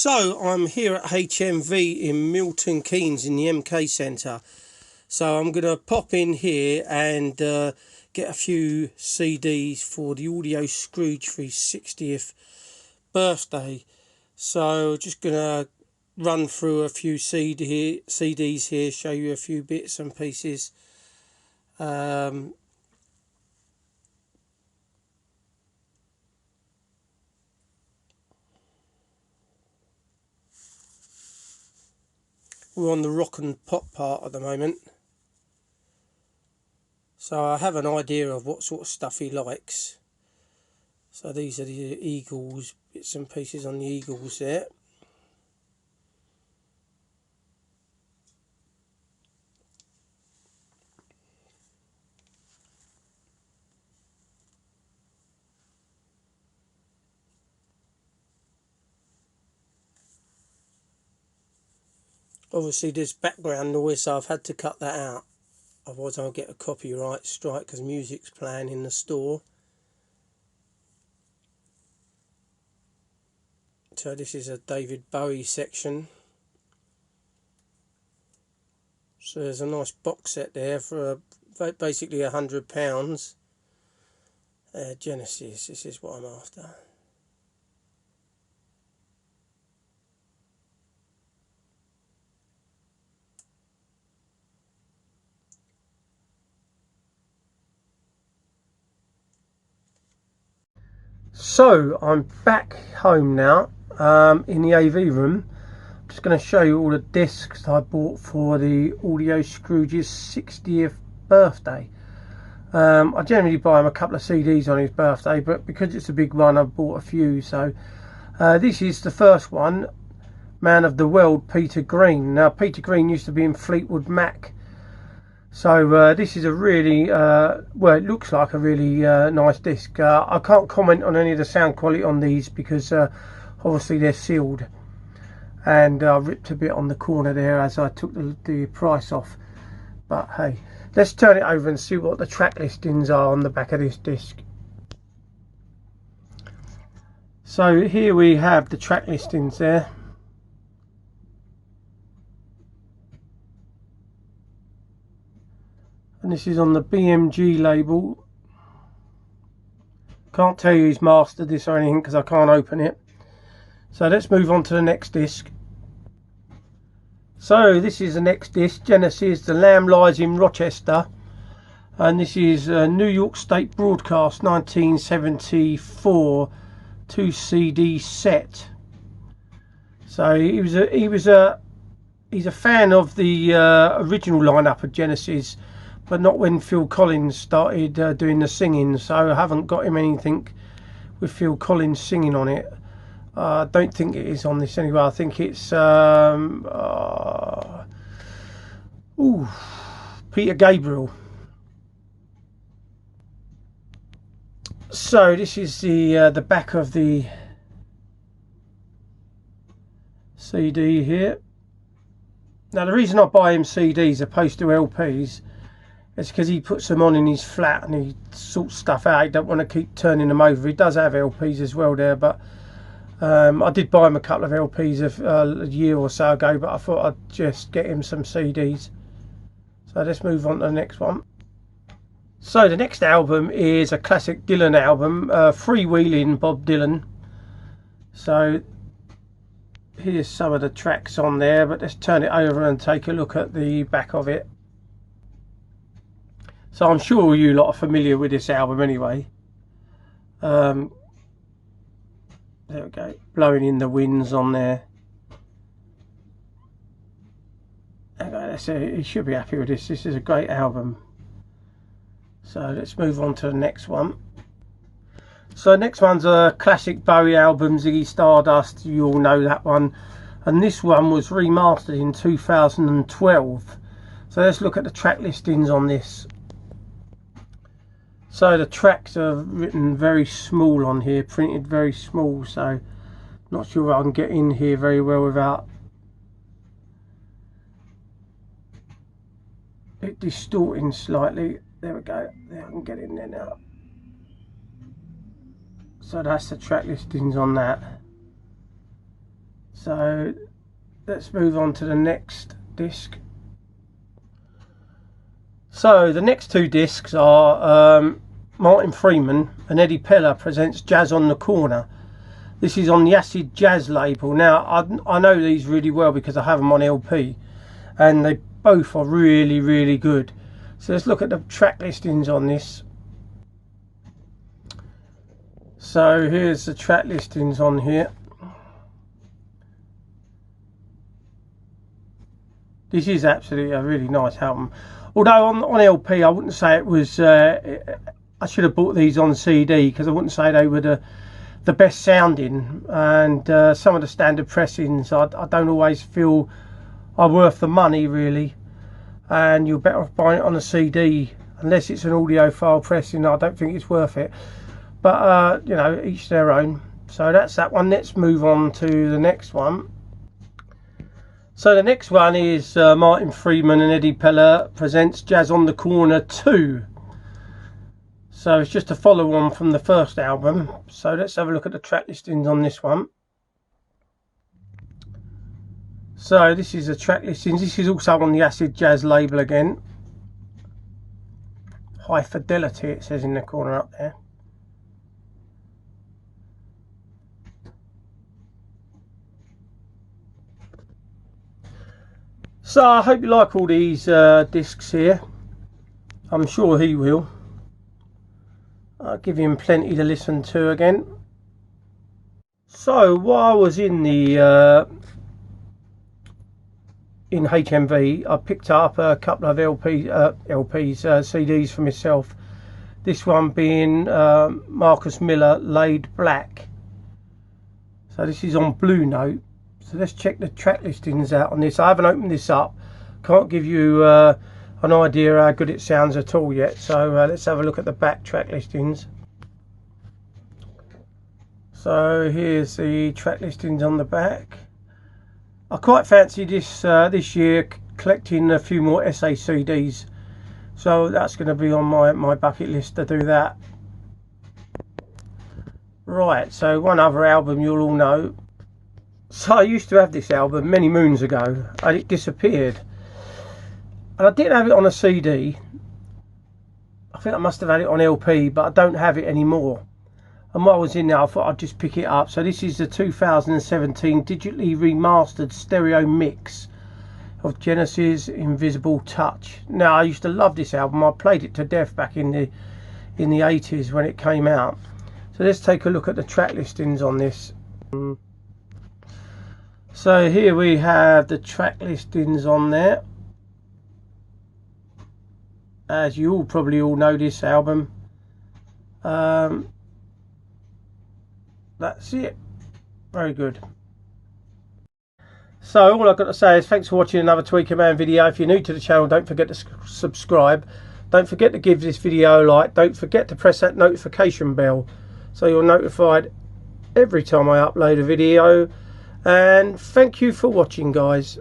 So I'm here at HMV in Milton Keynes in the MK Centre. So I'm going to pop in here and get a few CDs for the Audio Scrooge for his 60th birthday. So just going to run through a few CDs here, show you a few bits and pieces. We're on the rock and pop part at the moment, so I have an idea of what sort of stuff he likes. So these are the Eagles, bits and pieces on the Eagles there. Obviously there's background noise, so I've had to cut that out, otherwise I'll get a copyright strike because music's playing in the store. So this is a David Bowie section. So there's a nice box set there for basically £100. Genesis, this is what I'm after. So I'm back home now in the AV room. I'm just going to show you all the discs I bought for the Audio Scrooge's 60th birthday. I generally buy him a couple of CDs on his birthday, but because it's a big one I've bought a few. So this is the first one, Man of the World, Peter Green. Now Peter Green used to be in Fleetwood Mac. So this is a really, well, it looks like a really nice disc. I can't comment on any of the sound quality on these because obviously they're sealed. And I ripped a bit on the corner there as I took the price off. But hey, let's turn it over and see what the track listings are on the back of this disc. So here we have the track listings there. And this is on the BMG label. Can't tell you who's mastered this or anything because I can't open it. So let's move on to the next disc. So this is the next disc, Genesis, The Lamb Lies in Rochester. And this is New York State Broadcast 1974 2 CD set. So he's a fan of the original lineup of Genesis, but not when Phil Collins started doing the singing. So I haven't got him anything with Phil Collins singing on it. I don't think it is on this anyway. I think it's Peter Gabriel. So this is the back of the CD here. Now the reason I buy him CDs opposed to LPs is because he puts them on in his flat and he sorts stuff out. He don't want to keep turning them over. He does have LPs as well there, but I did buy him a couple of LPs a year or so ago, but I thought I'd just get him some CDs. So let's move on to the next one. So the next album is a classic Dylan album, Freewheeling Bob Dylan. So here's some of the tracks on there, but let's turn it over and take a look at the back of it. So I'm sure you lot are familiar with this album anyway. There we go, Blowing in the Winds on there. Okay, you should be happy with this. This is a great album. So let's move on to the next one. So the next one's a classic Bowie album, Ziggy Stardust. You all know that one. And this one was remastered in 2012. So let's look at the track listings on this. So the tracks are written very small on here, printed very small, so not sure if I can get in here very well without it distorting slightly. There we go, there I can get in there now. So that's the track listings on that. So let's move on to the next disc. So the next two discs are Martin Freeman and Eddie Peller presents Jazz on the Corner. This is on the Acid Jazz label. Now I know these really well because I have them on LP, and they both are really, really good. So let's look at the track listings on this. So here's the track listings on here. This is absolutely a really nice album. Although on LP I wouldn't say it was, I should have bought these on CD because I wouldn't say they were the best sounding, and some of the standard pressings I don't always feel are worth the money really, and you're better off buying it on a CD. Unless it's an audiophile pressing, I don't think it's worth it, but you know, each their own. So that's that one. Let's move on to the next one. So the next one is Martin Freeman and Eddie Peller presents Jazz on the Corner 2. So it's just a follow on from the first album. So let's have a look at the track listings on this one. So this is the track listings. This is also on the Acid Jazz label again. High Fidelity, it says in the corner up there. So I hope you like all these discs here. I'm sure he will. I'll give him plenty to listen to again. So while I was in the in HMV, I picked up a couple of CDs for myself. This one being Marcus Miller, Laid Black. So this is on Blue Note. So let's check the track listings out on this. I haven't opened this up. Can't give you an idea how good it sounds at all yet. So let's have a look at the back track listings. So here's the track listings on the back. I quite fancy this this year collecting a few more SA CDs. So that's going to be on my bucket list to do that. Right, so one other album you'll all know. So I used to have this album many moons ago and it disappeared. And I didn't have it on a CD. I think I must have had it on LP, but I don't have it anymore. And while I was in there, I thought I'd just pick it up. So this is the 2017 digitally remastered stereo mix of Genesis Invisible Touch. Now, I used to love this album. I played it to death back in the 80s when it came out. So let's take a look at the track listings on this. So here we have the track listings on there. As you all probably all know this album. That's it. Very good. So all I've got to say is thanks for watching another Tweaker Man video. If you're new to the channel, don't forget to subscribe. Don't forget to give this video a like. Don't forget to press that notification bell so you're notified every time I upload a video. And thank you for watching, guys.